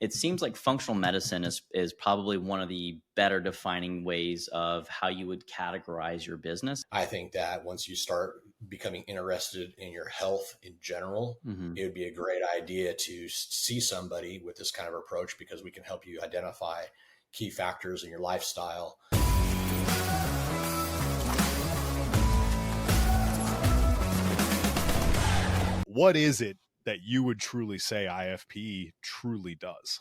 it seems like functional medicine is probably one of the better defining ways of how you would categorize your business. I think that once you start becoming interested in your health in general, Mm-hmm. it would be a great idea to see somebody with this kind of approach, because we can help you identify key factors in your lifestyle. What is it that you would truly say IFP truly does?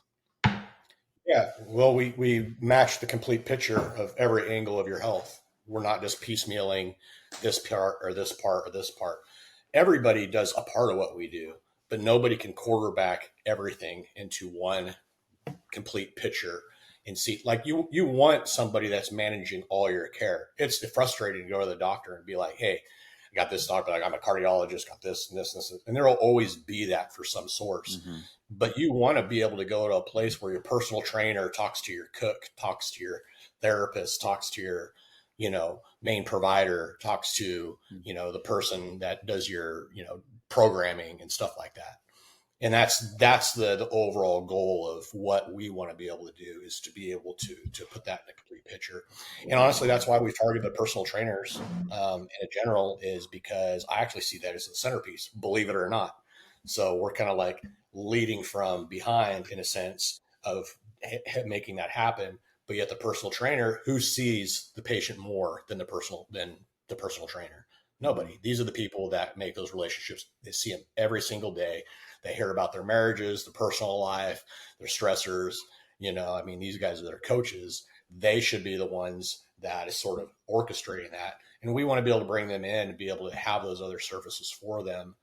Yeah, well, we match the complete picture of every angle of your health. We're not just piecemealing this part or this part or this part. Everybody does a part of what we do, but nobody can quarterback everything into one complete picture and see. Like you want somebody that's managing all your care. It's frustrating to go to the doctor and be like, hey, I got this doctor, like I'm a cardiologist, got this and this and this. And there will always be that for some source. Mm-hmm. But you want to be able to go to a place where your personal trainer talks to your cook, talks to your therapist, talks to your, main provider, talks to, the person that does your, programming and stuff like that. And that's the overall goal of what we want to be able to do, is to be able to put that in a complete picture. And honestly, that's why we've targeted the personal trainers in general, is because I actually see that as the centerpiece, believe it or not. So we're kind of like leading from behind in a sense of making that happen. But yet the personal trainer, who sees the patient more than the personal trainer? Nobody. These are the people that make those relationships. They see them every single day. They hear about their marriages, their personal life, their stressors. These guys are their coaches. They should be the ones that is sort of orchestrating that. And we want to be able to bring them in and be able to have those other services for them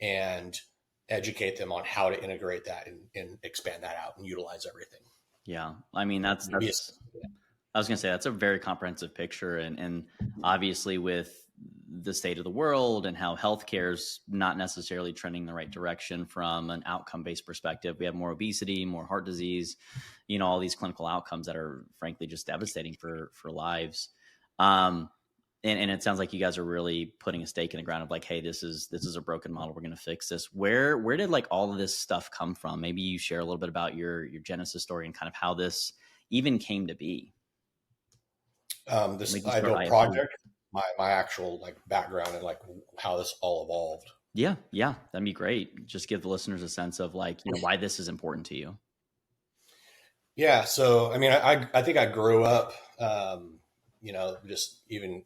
and educate them on how to integrate that and expand that out and utilize everything. Yeah. I mean, I was going to say, that's a very comprehensive picture. And obviously with the state of the world and how healthcare is not necessarily trending in the right direction from an outcome-based perspective, we have more obesity, more heart disease, all these clinical outcomes that are frankly just devastating for lives. And it sounds like you guys are really putting a stake in the ground of like, hey, this is a broken model. We're going to fix this. Where did like all of this stuff come from? Maybe you share a little bit about your genesis story and kind of how this even came to be. This ideal project, my actual like background and like how this all evolved. Yeah, that'd be great. Just give the listeners a sense of like, why this is important to you. Yeah, so I mean, I think I grew up, just even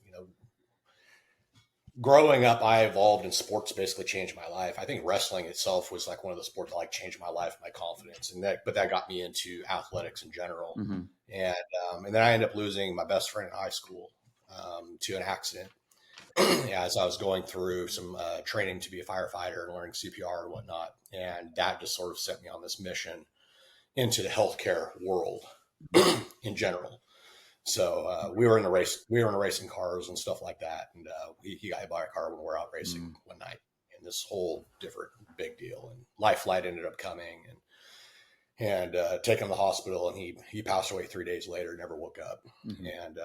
growing up, I evolved, and sports basically changed my life. I think wrestling itself was like one of the sports that like changed my life, my confidence, but that got me into athletics in general. Mm-hmm. And then I ended up losing my best friend in high school to an accident as I was going through some training to be a firefighter and learning CPR and whatnot. And that just sort of set me on this mission into the healthcare world in general. So we were in a race. We were in racing cars and stuff like that. And he got hit by a car when we were out racing one night. And this whole different big deal. And Life Flight ended up coming and taken him to the hospital. And he passed away 3 days later. Never woke up. Mm-hmm. And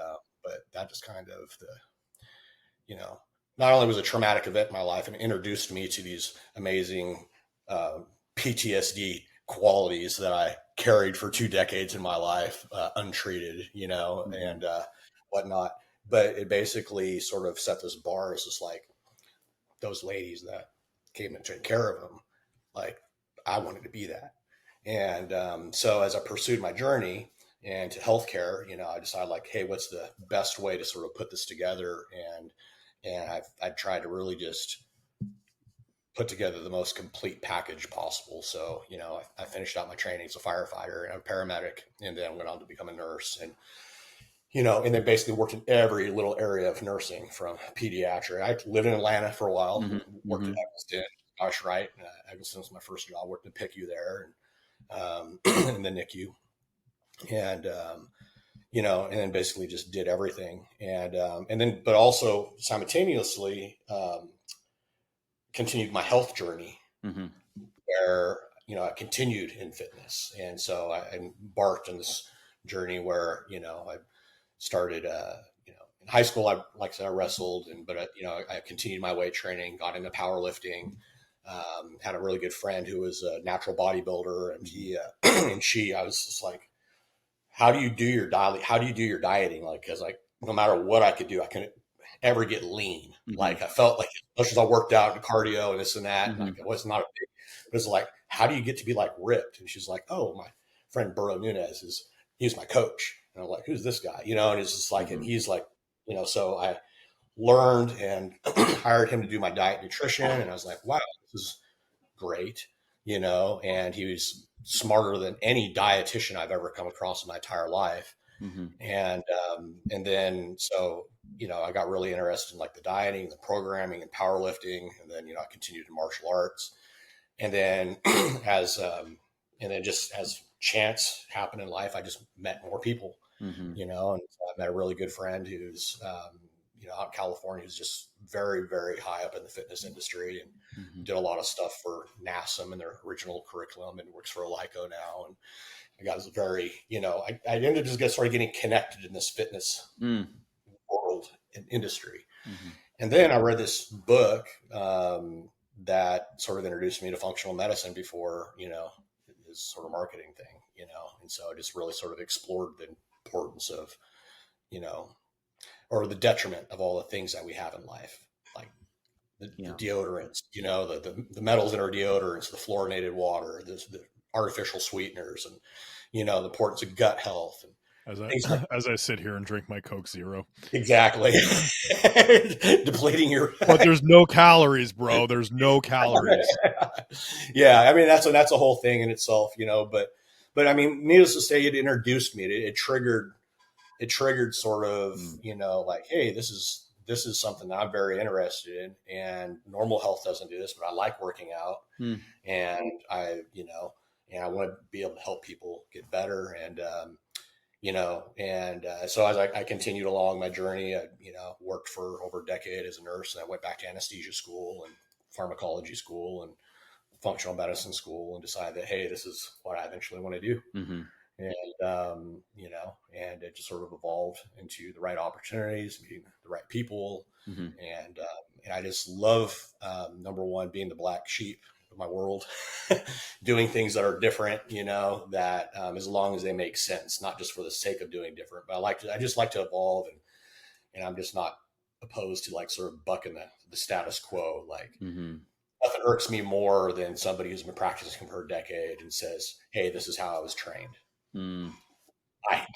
but that just kind of not only was a traumatic event in my life and introduced me to these amazing PTSD qualities that I carried for 2 decades in my life, untreated, and whatnot. But it basically sort of set this bar as just like those ladies that came and took care of him. Like I wanted to be that. And so as I pursued my journey into healthcare, I decided like, hey, what's the best way to sort of put this together? And I've tried to really just put together the most complete package possible. So, I finished out my training as a firefighter and a paramedic, and then went on to become a nurse and then basically worked in every little area of nursing from pediatric. I lived in Atlanta for a while, worked at Evanston, Gosh, right. Evanston was my first job, worked in PICU there and the NICU. And, and then basically just did everything. But also simultaneously, continued my health journey where, I continued in fitness. And so I embarked on this journey where, I started, in high school, like I said, I wrestled but I continued my weight training, got into powerlifting, Had a really good friend who was a natural bodybuilder, and he and she. I was just like, how do you do your diet? How do you do your dieting? Like, because like no matter what I could do, I couldn't ever get lean. Like I felt like as much as I worked out and cardio and this and that, like it was not a big. It was like, how do you get to be like ripped? And she's like, oh, my friend Burrow Nunez he's my coach. And I'm like, who's this guy? And it's just like, and he's like, so I learned and hired him to do my diet nutrition. And I was like, wow, this is great, and he was smarter than any dietitian I've ever come across in my entire life. And then, so, I got really interested in like the dieting, the programming and powerlifting. And then, I continued in martial arts. And then just as chance happened in life, I just met more people, and so I met a really good friend who's, out in California, who's just very, very high up in the fitness industry and did a lot of stuff for NASM and their original curriculum and works for Alico now. And I got very, I ended up just started getting connected in this fitness world and industry. And then I read this book that sort of introduced me to functional medicine before, this sort of marketing thing, and so I just really sort of explored the importance of, or the detriment of all the things that we have in life, like the deodorants, the metals in our deodorants, the fluorinated water, the artificial sweeteners, and, the importance of gut health. And as I sit here and drink my Coke Zero. Exactly. Depleting your. But there's no calories, bro. There's no calories. Yeah. I mean, that's a whole thing in itself, but I mean, needless to say, it introduced me. It triggered sort of, like, hey, this is something that I'm very interested in, and normal health doesn't do this, but I like working out and I want to be able to help people get better. And, so as I continued along my journey, I, worked for over a decade as a nurse, and I went back to anesthesia school and pharmacology school and functional medicine school, and decided that, hey, this is what I eventually want to do. And, and it just sort of evolved into the right opportunities, meeting the right people. And I just love, number one, being the black sheep of my world, doing things that are different, that as long as they make sense, not just for the sake of doing different, but I just like to evolve, and I'm just not opposed to like sort of bucking the status quo. Like nothing irks me more than somebody who's been practicing for a decade and says, hey, this is how I was trained. I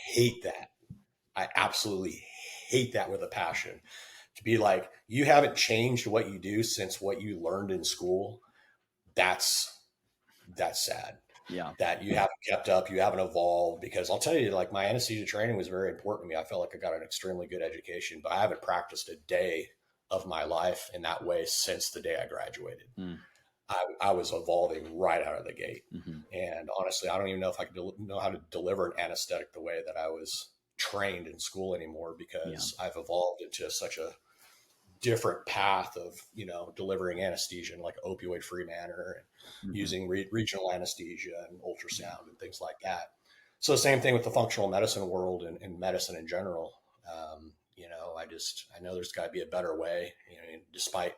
hate that. I absolutely hate that with a passion. To be like, you haven't changed what you do since what you learned in school. That's sad. Yeah. That you haven't kept up, you haven't evolved. Because I'll tell you, like, my anesthesia training was very important to me. I felt like I got an extremely good education, but I haven't practiced a day of my life in that way since the day I graduated. I was evolving right out of the gate. And honestly, I don't even know if I could know how to deliver an anesthetic the way that I was trained in school anymore, because I've evolved into such a different path of, delivering anesthesia in like opioid free manner, and using regional anesthesia and ultrasound and things like that. So the same thing with the functional medicine world and medicine in general. I know there's got to be a better way, despite,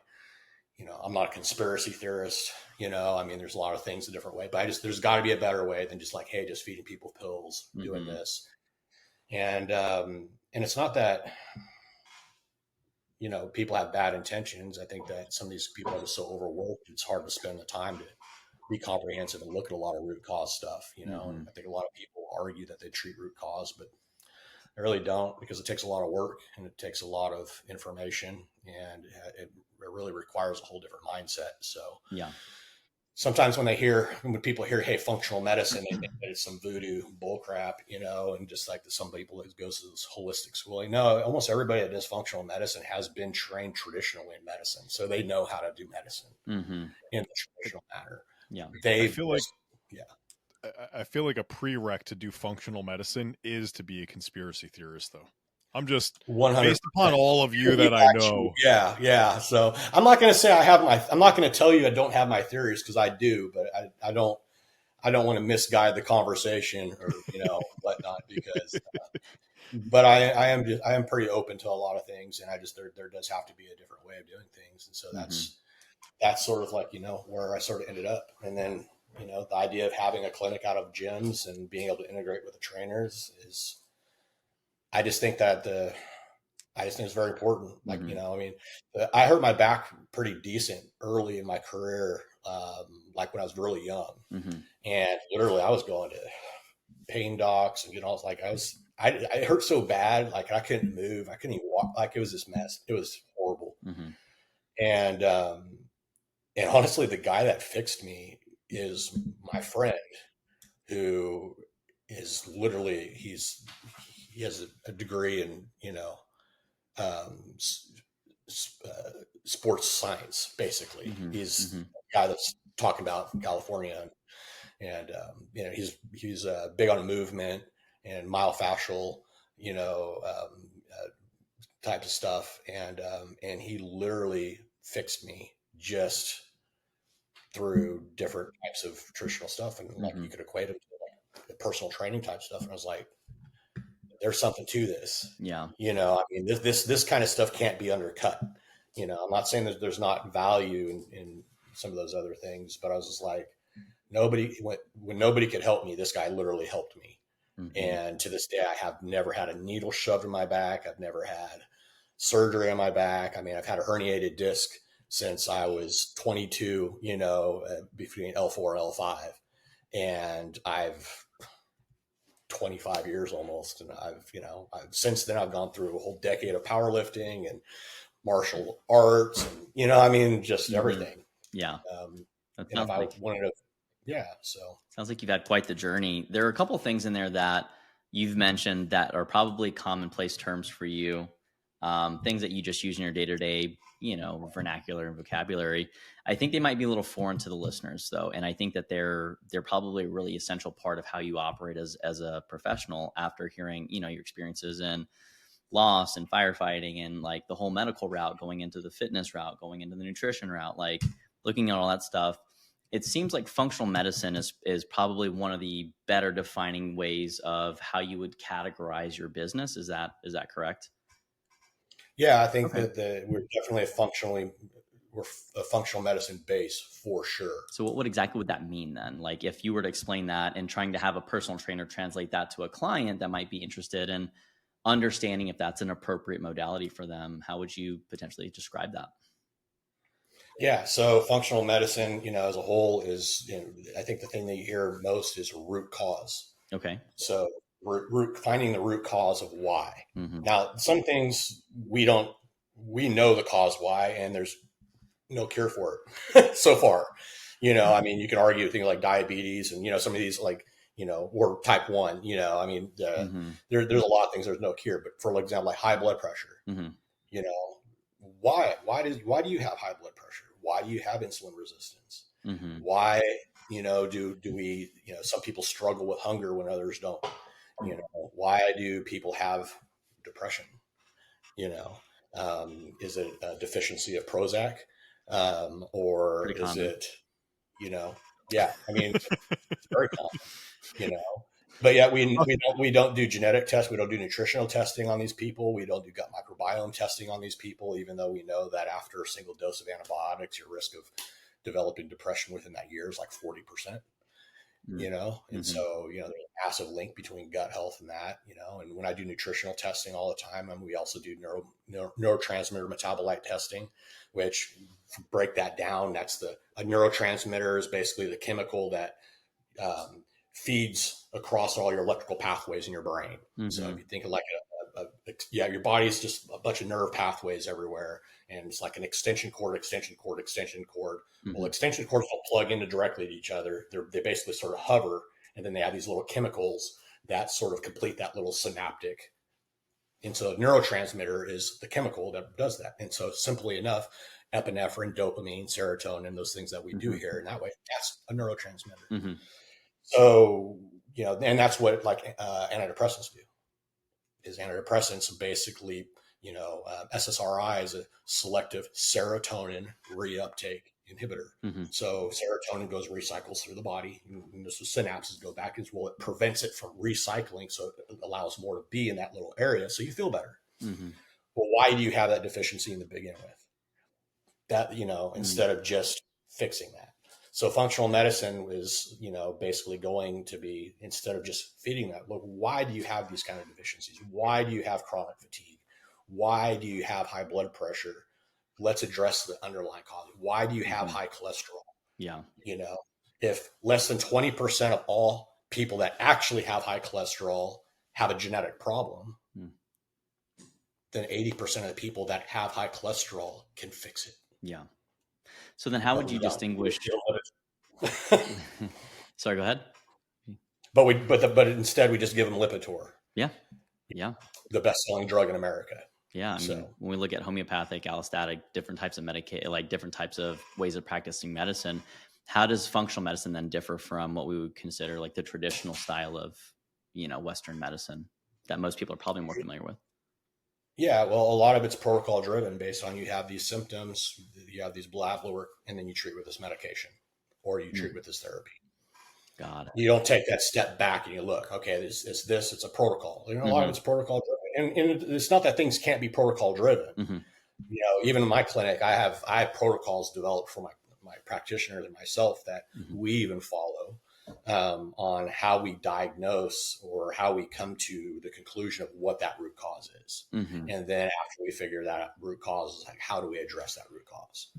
I'm not a conspiracy theorist, I mean, there's a lot of things a different way, but there's got to be a better way than just like, hey, just feeding people pills, doing this. And it's not that, people have bad intentions. I think that some of these people are just so overworked, it's hard to spend the time to be comprehensive and look at a lot of root cause stuff, and I think a lot of people argue that they treat root cause, but I really don't, because it takes a lot of work and it takes a lot of information, and it really requires a whole different mindset. So sometimes when people hear, hey, functional medicine, they think that it's some voodoo bullcrap, and just like some people that goes to this holistic schooling. No, almost everybody that does functional medicine has been trained traditionally in medicine. So they know how to do medicine in the traditional manner. Yeah. I feel like a prereq to do functional medicine is to be a conspiracy theorist, though. I'm just 100%. Based upon all of you that I know. Yeah. So I'm not going to say I'm not going to tell you I don't have my theories, because I do, but I don't want to misguide the conversation or, whatnot, because, but I am pretty open to a lot of things, and there does have to be a different way of doing things. And so that's sort of like, where I sort of ended up. And then, the idea of having a clinic out of gyms and being able to integrate with the trainers I just think it's very important. Like, I hurt my back pretty decent early in my career. Like when I was really young, and literally I was going to pain docs and all. Like I hurt so bad. Like I couldn't move. I couldn't even walk. Like it was this mess. It was horrible. And honestly, the guy that fixed me is my friend, who is literally, he has a degree in, sports science, basically. He's a guy that's talking about California, and he's big on movement and myofascial, type of stuff, and he literally fixed me just through different types of nutritional stuff, and like you could equate it to like personal training type stuff, and I was like, there's something to this. Yeah. This kind of stuff can't be undercut. I'm not saying that there's not value in some of those other things, but I was just like, when nobody could help me, this guy literally helped me. And to this day, I have never had a needle shoved in my back. I've never had surgery on my back. I mean, I've had a herniated disc since I was 22, between L4 and L5. And I've 25 years almost. And since then I've gone through a whole decade of powerlifting and martial arts, and, just everything. Yeah. That sounds like, sounds like you've had quite the journey. There are a couple of things in there that you've mentioned that are probably commonplace terms for you. Things that you just use in your day-to-day, vernacular and vocabulary. I think they might be a little foreign to the listeners, though, and I think that they're probably a really essential part of how you operate as a professional. After hearing, your experiences in loss and firefighting and like the whole medical route, going into the fitness route, going into the nutrition route, like looking at all that stuff, it seems like functional medicine is probably one of the better defining ways of how you would categorize your business. Is that correct? Yeah, I think that we're definitely we're a functional medicine base for sure. So what exactly would that mean then? Like if you were to explain that and trying to have a personal trainer translate that to a client that might be interested in understanding if that's an appropriate modality for them, how would you potentially describe that? Yeah. So functional medicine, as a whole is, I think the thing that you hear most is root cause. Okay. So finding the root cause of why. Now, some things we know the cause why, and there's no cure for it so far. I mean, you can argue things like diabetes and, some of these like, or type 1, I mean, there's a lot of things there's no cure, but for example, like high blood pressure, why do you have high blood pressure? Why do you have insulin resistance? Why, do we, some people struggle with hunger when others don't, why do people have depression? Is it a deficiency of Prozac? Or is it, yeah, I mean, it's very common, but yeah, we don't do genetic tests. We don't do nutritional testing on these people. We don't do gut microbiome testing on these people, even though we know that after a single dose of antibiotics, your risk of developing depression within that year is like 40%, and so, there's a massive link between gut health and that, and when I do nutritional testing all the time, and we also do neurotransmitter metabolite testing, which break that down. That's a neurotransmitter is basically the chemical that, feeds across all your electrical pathways in your brain. So if you think of like your body's just a bunch of nerve pathways everywhere, and it's like an extension cord. Well, extension cords don't plug into directly to each other. They basically sort of hover, and then they have these little chemicals that sort of complete that little synaptic. And so a neurotransmitter is the chemical that does that. And so simply enough, epinephrine, dopamine, serotonin, those things that we do here in that way, that's a neurotransmitter. So, and that's what like antidepressants do. Is antidepressants basically, SSRI is a selective serotonin reuptake inhibitor. So serotonin recycles through the body, and the synapses go back as well. It prevents it from recycling, so it allows more to be in that little area, so you feel better. Well, why do you have that deficiency in the begin with? that, instead of just fixing that. So functional medicine is, basically going to be, instead of just feeding that, look, why do you have these kind of deficiencies? Why do you have chronic fatigue? Why do you have high blood pressure? Let's address the underlying cause. Why do you have high cholesterol? Yeah. If less than 20% of all people that actually have high cholesterol have a genetic problem, then 80% of the people that have high cholesterol can fix it. Yeah. So then how would you distinguish? Sorry, go ahead. But instead we just give them Lipitor. Yeah. Yeah. The best-selling drug in America. Yeah. I mean, when we look at homeopathic, allostatic, different types of like different types of ways of practicing medicine, how does functional medicine then differ from what we would consider like the traditional style of, Western medicine that most people are probably more familiar with? Yeah, well, a lot of it's protocol driven based on you have these symptoms, you have these lab work, and then you treat with this medication or you treat with this therapy. Got it. You don't take that step back and you look, okay, it's a protocol. A lot of it's protocol driven. And it's not that things can't be protocol driven. Even in my clinic, I have protocols developed for my practitioners and myself that we even follow on how we diagnose or how we come to the conclusion of what that root cause is. And then after we figure that root cause, like, how do we address that root cause?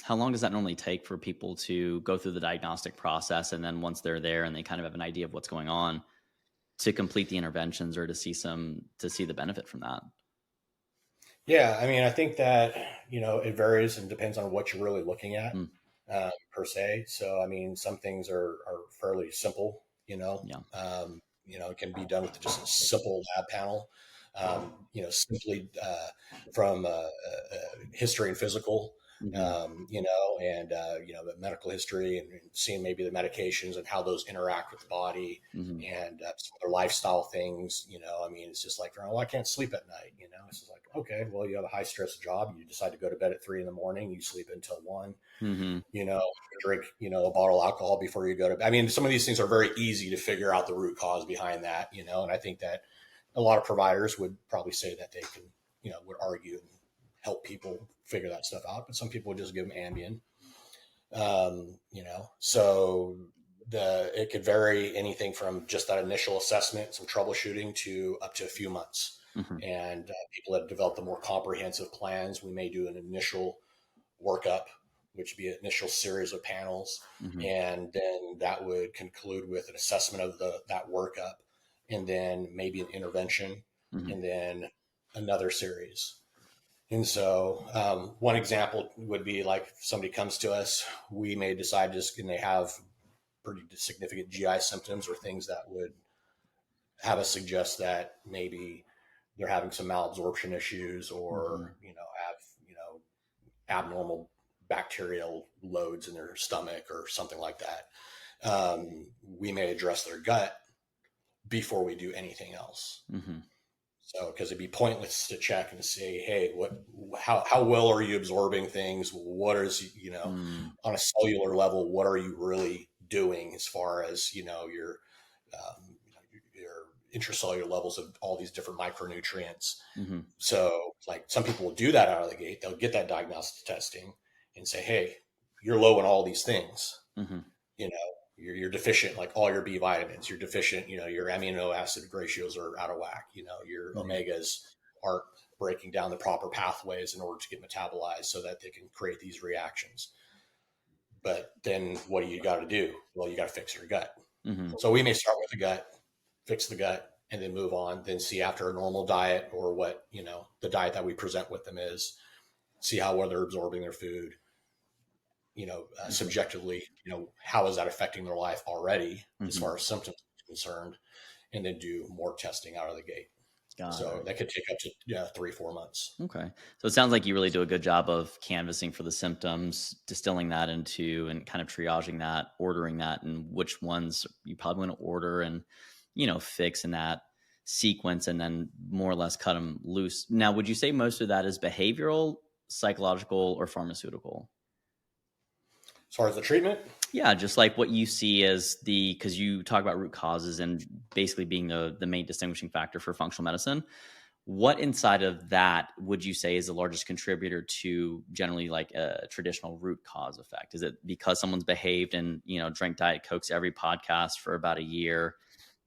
How long does that normally take for people to go through the diagnostic process? And then once they're there and they kind of have an idea of what's going on, to complete the interventions or to see the benefit from that? Yeah. I mean, I think that, it varies and depends on what you're really looking at. Per se. So, I mean, some things are fairly simple, it can be done with just a simple lab panel, simply from history and physical, the medical history and seeing maybe the medications and how those interact with the body and some other lifestyle things, it's just like, I can't sleep at night, it's just like, okay, well, you have a high stress job. You decide to go to bed at 3 a.m. You sleep until 1, drink, a bottle of alcohol before you go to bed. I mean, some of these things are very easy to figure out the root cause behind that, and I think that a lot of providers would probably say that they can, would argue and help people figure that stuff out, but some people would just give them Ambien. So it could vary anything from just that initial assessment, some troubleshooting, to up to a few months. And people that develop the more comprehensive plans, we may do an initial workup, which would be an initial series of panels. And then that would conclude with an assessment of that workup, and then maybe an intervention, and then another series. And so one example would be like if somebody comes to us, we may decide and they have pretty significant GI symptoms or things that would have us suggest that maybe they're having some malabsorption issues or, have, abnormal bacterial loads in their stomach or something like that. We may address their gut before we do anything else. So, because it'd be pointless to check and say, hey, how well are you absorbing things? What is, on a cellular level, what are you really doing as far as, your intracellular levels of all these different micronutrients. So like some people will do that out of the gate. They'll get that diagnostic testing and say, hey, you're low in all these things. You're deficient, like all your B vitamins, you're deficient, your amino acid ratios are out of whack, your omegas aren't breaking down the proper pathways in order to get metabolized so that they can create these reactions. But then what do you got to do? Well, you got to fix your gut. So we may start with the gut, fix the gut, and then move on, then see after a normal diet or what, the diet that we present with them is, see how well they're absorbing their food, subjectively, how is that affecting their life already as far as symptoms are concerned, and then do more testing out of the gate. So that could take up to 3-4 months. Okay. So it sounds like you really do a good job of canvassing for the symptoms, distilling that into and kind of triaging that, ordering that, and which ones you probably want to order and, fix in that sequence, and then more or less cut them loose. Now, would you say most of that is behavioral, psychological, or pharmaceutical? As far as the treatment? Yeah, just like what you see as because you talk about root causes and basically being the main distinguishing factor for functional medicine. what inside of that would you say is the largest contributor to generally like a traditional root cause effect? Is it because someone's behaved and, you know, drank Diet Cokes every podcast for about a year,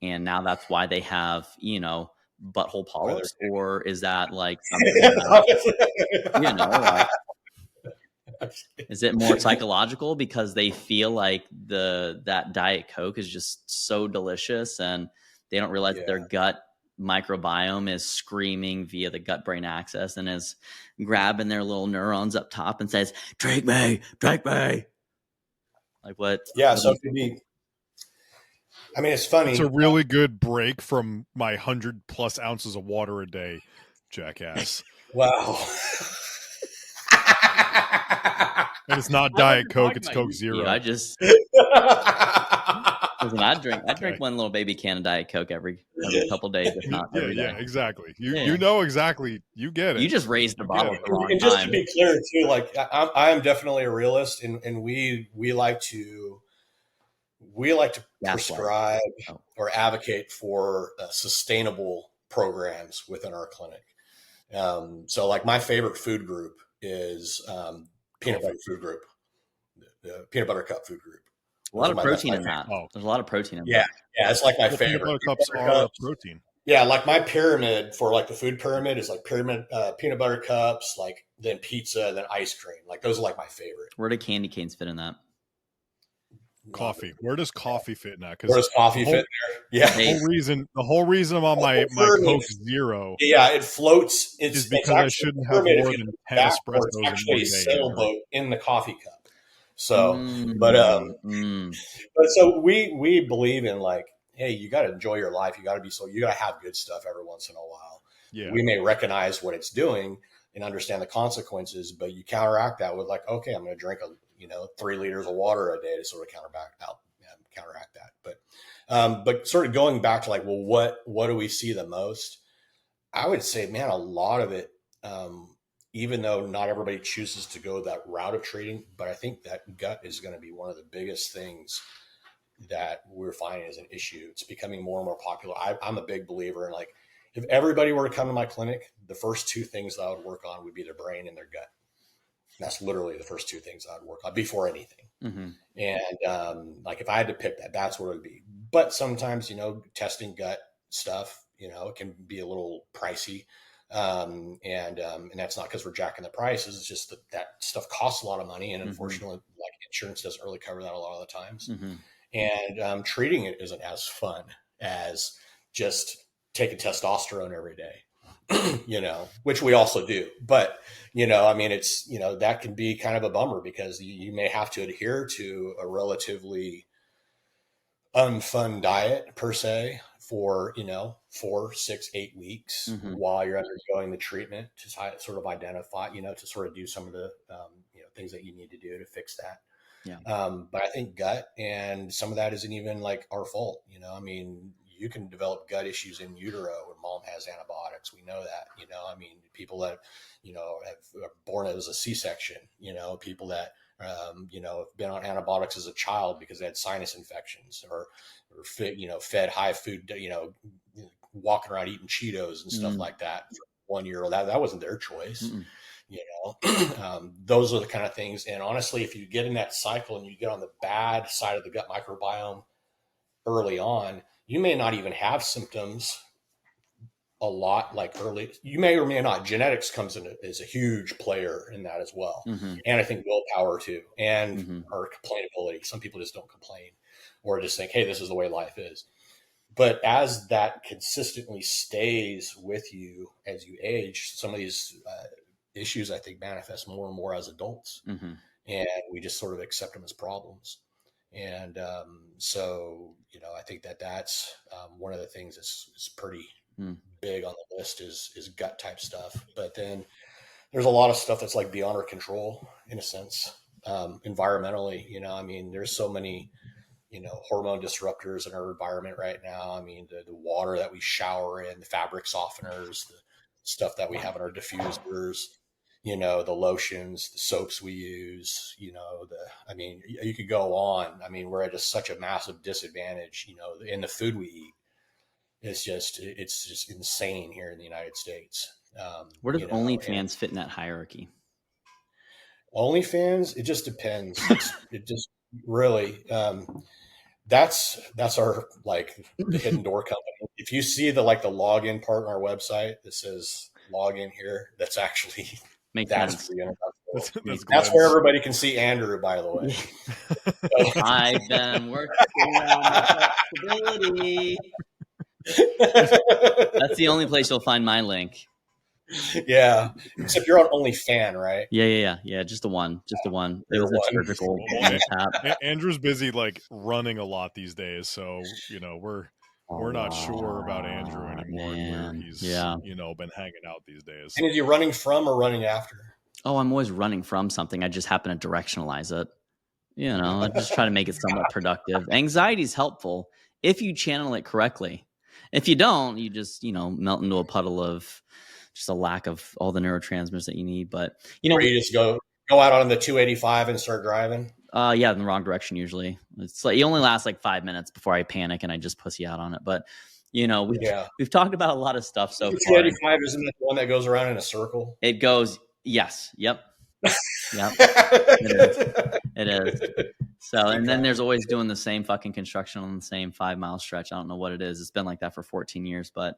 and now that's why they have, you know, butthole polyps? Or is that like something that, you know, like, is it more psychological because they feel like that Diet Coke is just so delicious and they don't realize that their gut microbiome is screaming via the gut brain axis and is grabbing their little neurons up top and says, drink me. Like what? Yeah. So it could be, I mean, it's funny. It's a really good break from my 100+ ounces of water a day, jackass. Wow. And it's not Diet Coke, it's Coke Zero. I just listen, I drink one little baby can of Diet Coke every couple of days, if not every day. Yeah, exactly. You know exactly. You get it. You just raised the bottle at the wrong time. And just to be clear too, like I am definitely a realist, and we like to prescribe or advocate for sustainable programs within our clinic. So like my favorite food group is peanut butter food group, the peanut butter cup food group. A lot of protein in that. There's a lot of protein in that. Yeah, it's like my favorite. Peanut butter cups are protein. Yeah, like my pyramid for like the food pyramid is like peanut butter cups, like then pizza, then ice cream. Like those are like my favorite. Where do candy canes fit in that? Coffee. Where does coffee fit in that? Where does coffee fit there? Yeah. The whole reason I'm on my Coke Zero. Yeah, it floats. It's because I shouldn't have more than 10 espressos in one day. Sailboat in the coffee cup. So, but so we believe in like, hey, you got to enjoy your life. You got to have good stuff every once in a while. Yeah. We may recognize what it's doing and understand the consequences, but you counteract that with like, okay, I'm going to drink 3 liters of water a day to sort of counteract that. But sort of going back to like, well, what do we see the most? I would say, man, a lot of it, even though not everybody chooses to go that route of treating, but I think that gut is going to be one of the biggest things that we're finding as an issue. It's becoming more and more popular. I'm a big believer in like, if everybody were to come to my clinic, the first 2 things that I would work on would be their brain and their gut. And that's literally the first 2 things I would work on before anything. Mm-hmm. And like if I had to pick that's what it would be. But sometimes, testing gut stuff, it can be a little pricey. And that's not because we're jacking the prices. It's just that stuff costs a lot of money. And unfortunately, like insurance doesn't really cover that a lot of the times. Mm-hmm. And treating it isn't as fun as just taking testosterone every day, which we also do. But, I mean, it's, that can be kind of a bummer because you may have to adhere to a relatively unfun diet per se for, 4, 6, 8 weeks while you're undergoing the treatment to sort of identify, to sort of do some of the, things that you need to do to fix that. Yeah. But I think gut and some of that isn't even like our fault. I mean, you can develop gut issues in utero when mom has antibiotics. We know that, I mean, people that, are born as a C-section, people that, have been on antibiotics as a child because they had sinus infections or fed high food, walking around eating Cheetos and stuff like that for 1 year old. That wasn't their choice. Those are the kind of things. And honestly, if you get in that cycle and you get on the bad side of the gut microbiome early on, you may not even have symptoms a lot like early. You may or may not. Genetics comes in as a huge player in that as well. Mm-hmm. And I think willpower too, and our complainability. Some people just don't complain or just think, hey, this is the way life is. But as that consistently stays with you as you age, some of these issues, I think, manifest more and more as adults. Mm-hmm. And we just sort of accept them as problems. And so, I think that's one of the things that's pretty big on the list is gut type stuff. But then there's a lot of stuff that's like beyond our control in a sense, environmentally. I mean, there's so many, hormone disruptors in our environment right now. I mean, the water that we shower in, the fabric softeners, the stuff that we have in our diffusers, the lotions, the soaps we use, I mean, you could go on. I mean, we're at just such a massive disadvantage, in the food we eat. it's just insane here in the United States. Where does OnlyFans fit in that hierarchy? OnlyFans, it just depends. It just really, that's our like the hidden door company. If you see the login part on our website that says login here, that's actually that's that's where everybody can see Andrew, by the way. I've been working on my flexibility. That's the only place you'll find my link. Yeah, except you're on OnlyFan, right? Yeah. Just the one. It was a surgical mishap. Andrew's busy like running a lot these days, so we're not sure about Andrew anymore and where he's been hanging out these days. And is he running from or running after? Oh, I'm always running from something. I just happen to directionalize it. I just try to make it somewhat productive. Anxiety is helpful if you channel it correctly. If you don't, you just melt into a puddle of just a lack of all the neurotransmitters that you need. But you just go out on the 285 and start driving. Yeah, in the wrong direction usually. It's like you only last like 5 minutes before I panic and I just pussy out on it. But we've talked about a lot of stuff so far. 285 isn't that the one that goes around in a circle? It goes, yes, yep. Yep. It is. So, and then there's always doing the same fucking construction on the same 5-mile stretch. I don't know what it is. It's been like that for 14 years, but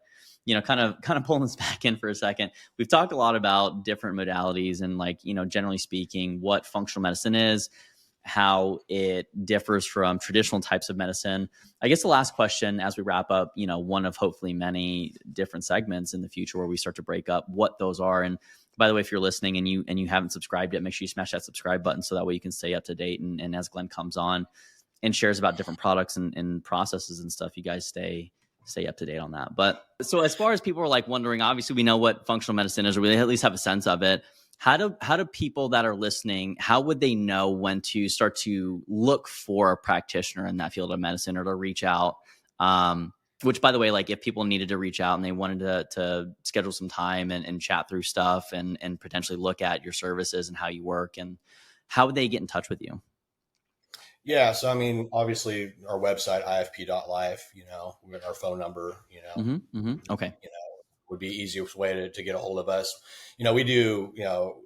kind of pulling this back in for a second. We've talked a lot about different modalities and generally speaking, what functional medicine is, how it differs from traditional types of medicine. I guess the last question as we wrap up, one of hopefully many different segments in the future where we start to break up what those are. And by the way, if you're listening and you haven't subscribed yet, make sure you smash that subscribe button so that way you can stay up to date. And as Glenn comes on and shares about different products and processes and stuff, you guys stay up to date on that. But so as far as people are like wondering, obviously we know what functional medicine is, or we at least have a sense of it. How do people that are listening, how would they know when to start to look for a practitioner in that field of medicine or to reach out? Which, by the way, like if people needed to reach out and they wanted to schedule some time and chat through stuff and potentially look at your services and how you work, and how would they get in touch with you? Yeah. So, I mean, obviously our website, ifp.life, with our phone number, Okay. Would be easiest way to get a hold of us. We do,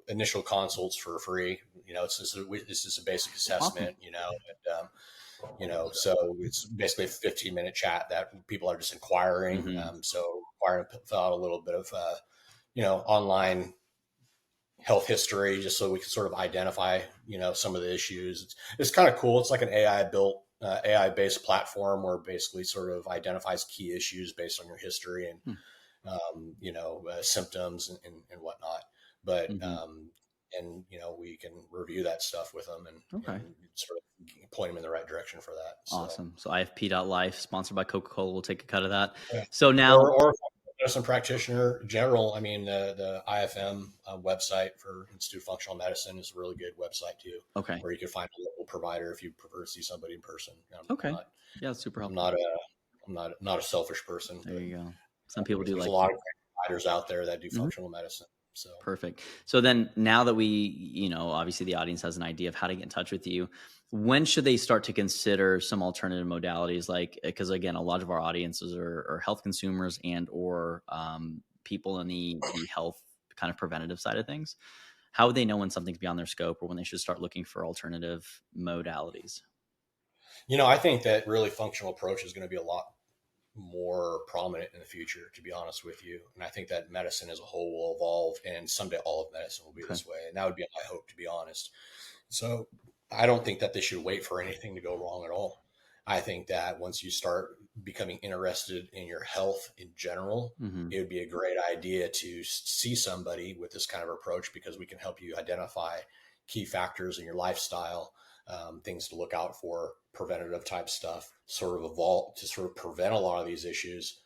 initial consults for free. It's just a basic assessment, awesome. So it's basically a 15-minute chat that people are just inquiring. So requiring to fill out a little bit of, online health history, just so we can sort of identify, some of the issues. It's kind of cool. It's like an AI-based platform where basically sort of identifies key issues based on your history and, symptoms and whatnot. But, and we can review that stuff with them and sort of point them in the right direction for that. Awesome. So ifp.life, sponsored by Coca-Cola, will take a cut of that. Yeah. So now, or medicine practitioner general. I mean, the IFM website for Institute of Functional Medicine is a really good website too. Okay. Where you can find a local provider if you prefer to see somebody in person. Yeah, that's super helpful. I'm not a selfish person. There you go. Some people do there's a lot of providers out there that do functional medicine. So perfect. So then now that we, obviously the audience has an idea of how to get in touch with you, when should they start to consider some alternative modalities? Because again, a lot of our audiences are health consumers or people in the health kind of preventative side of things. How would they know when something's beyond their scope or when they should start looking for alternative modalities? I think that really functional approach is going to be a lot more prominent in the future, to be honest with you. And I think that medicine as a whole will evolve, and someday all of medicine will be this way. And that would be my hope, to be honest. So I don't think that they should wait for anything to go wrong at all. I think that once you start becoming interested in your health in general, it would be a great idea to see somebody with this kind of approach, because we can help you identify key factors in your lifestyle, things to look out for, preventative type stuff, sort of evolve to sort of prevent a lot of these issues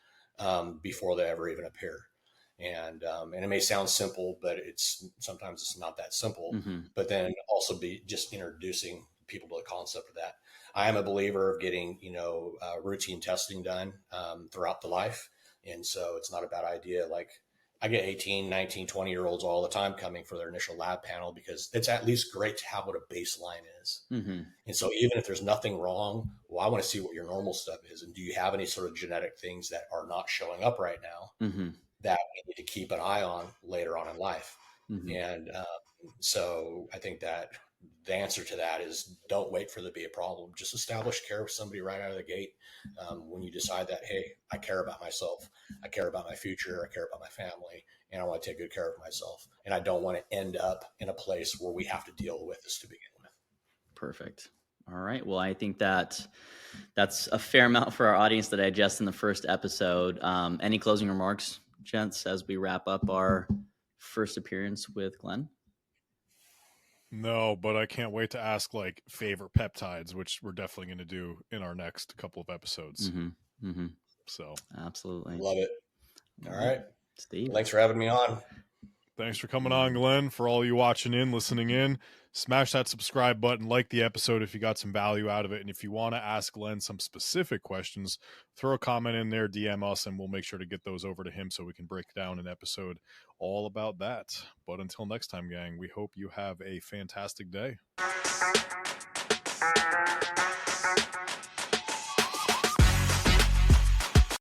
before they ever even appear. And it may sound simple, but sometimes it's not that simple. But then also be just introducing people to the concept of that. I am a believer of getting routine testing done throughout the life, and so it's not a bad idea. Like I get 18, 19, 20-year-olds all the time coming for their initial lab panel, because it's at least great to have what a baseline is. Mm-hmm. And so even if there's nothing wrong, well, I want to see what your normal stuff is. And do you have any sort of genetic things that are not showing up right now that we need to keep an eye on later on in life? And so I think that the answer to that is, don't wait for there to be a problem. Just establish care with somebody right out of the gate. When you decide that, hey, I care about myself, I care about my future, I care about my family, and I want to take good care of myself. And I don't want to end up in a place where we have to deal with this to begin with. Perfect. All right. Well, I think that's a fair amount for our audience to digest in the first episode. Any closing remarks, gents, as we wrap up our first appearance with Glenn? No, but I can't wait to ask like favorite peptides, which we're definitely going to do in our next couple of episodes. So absolutely love it. All right, Steve, thanks for having me on. Thanks for coming on, Glenn. For all you watching in, listening in, smash that subscribe button, like the episode if you got some value out of it. And if you want to ask Glenn some specific questions, throw a comment in there, DM us, and we'll make sure to get those over to him so we can break down an episode all about that. But until next time, gang, we hope you have a fantastic day.